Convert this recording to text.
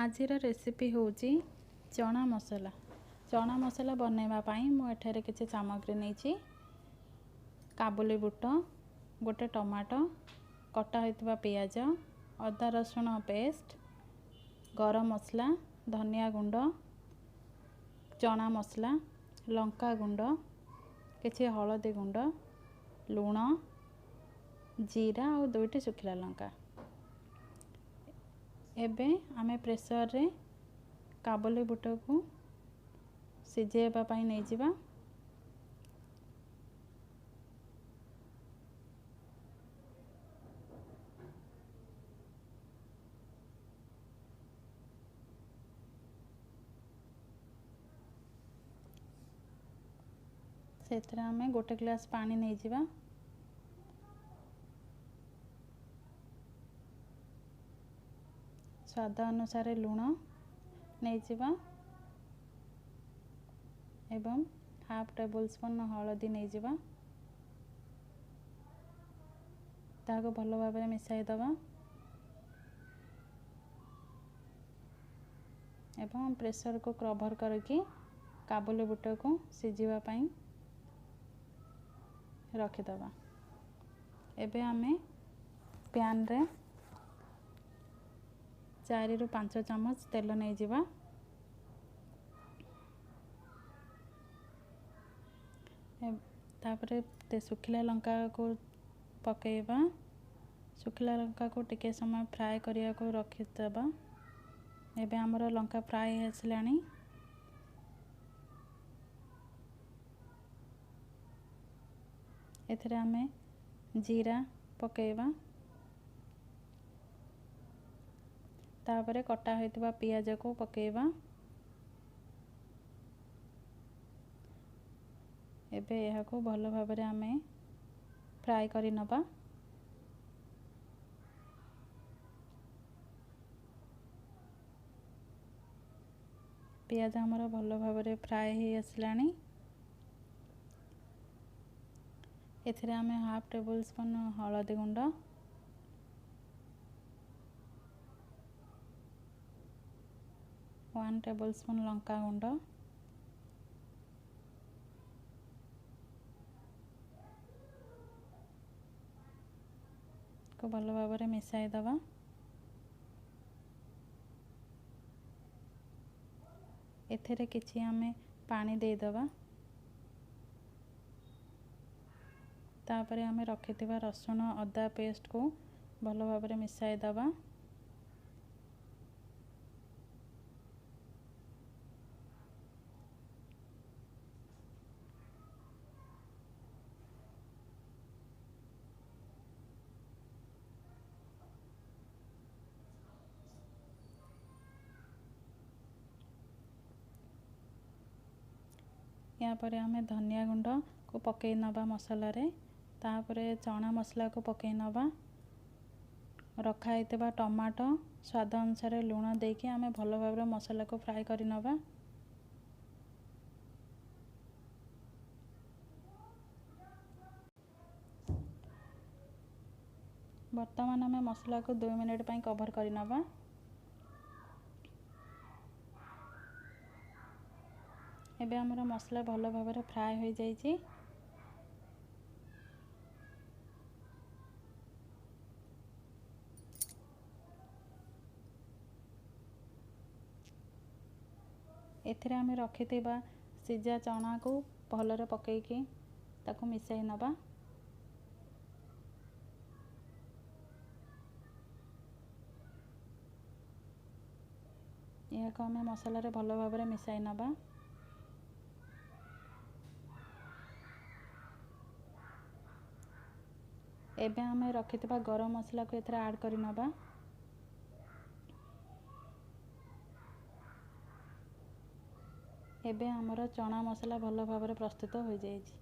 आजिर recipe होउची चना मसला। चना मसला बनैबा पाई मु एठारे किछि सामग्री नैछि। काबुली बुट, गोटे टमाटो, कटा होइतबा पियाज, अदा रसुण पेस्ट, गरम मसला, धनिया गुंड, चना मसला, लंका गुंड, किछि हळदी गुंड, लूण, जीरा और दुईटी सुखिला लंका। एबे आमे प्रेसर रे काबुली बुट को सिजेबा पाई नै जिबा। सेतरा आमे गोटे ग्लास पानी नै जिबा। स्वाद अनुसार लूण नै जिबा एवं हाफ टेबल स्पून हळदी नै जिबा। ताको भलो भाबरे मिसाई दबा एवं प्रेशर को कवर करके काबुली बुट को सिजिबा पाई रखि दबा। एबे आमे पैन रे 4 रु 5 चम्मच तेल नै जिबा। तापरे ते सुखिला लंका को पकेबा। सुखिला लंका को टिके समय फ्राई करिया को रखि दबा। एबे हमरो लंका फ्राई हेसलानी। एथरे आमे जीरा पकेबा। तापरे कटा होइतबा पियाज को पकेबा। एबे यहा को भलो भाबरे आमे फ्राई करि नबा। पियाज हमरो भलो भाबरे फ्राई हे असलानी। एथरे आमे हाफ टेबल स्पून हळदी गुंड, 1 टेबल स्पून लंका गुंड, को भलो भाबरे मिसाई दबा। एथरे किछि आमे पानी दे दबा। तापरे आमे रखिथिबा रसुण अदा पेस्ट को भलो भाबरे मिसाई दबा। या परे आमे धनिया गुंड को पकेई नबा मसला रे। तापरे चना मसला को पकेई नबा। रखा हेतबा टमाटो स्वाद अनुसार लूण देके आमे भलो भाबरे मसला को फ्राई करि नबा। वर्तमान आमे मसला को 2 मिनिट पई कवर करि नबा। एबे हमरो मसला भलो भाबरे फ्राई होई जाईची। एथरे आमे रखिथिबा सिजा चना को भलो रे पकेई के ताको मिसाई नबा। या को आमे मसला रे भलो भाबरे मिसाई नबा। एबे आमे रखिथिबा गरम मसला को एथरे ऐड करि नबा। एबे हमरो चना मसला भलो भाबरे प्रस्तुत होई जाईची।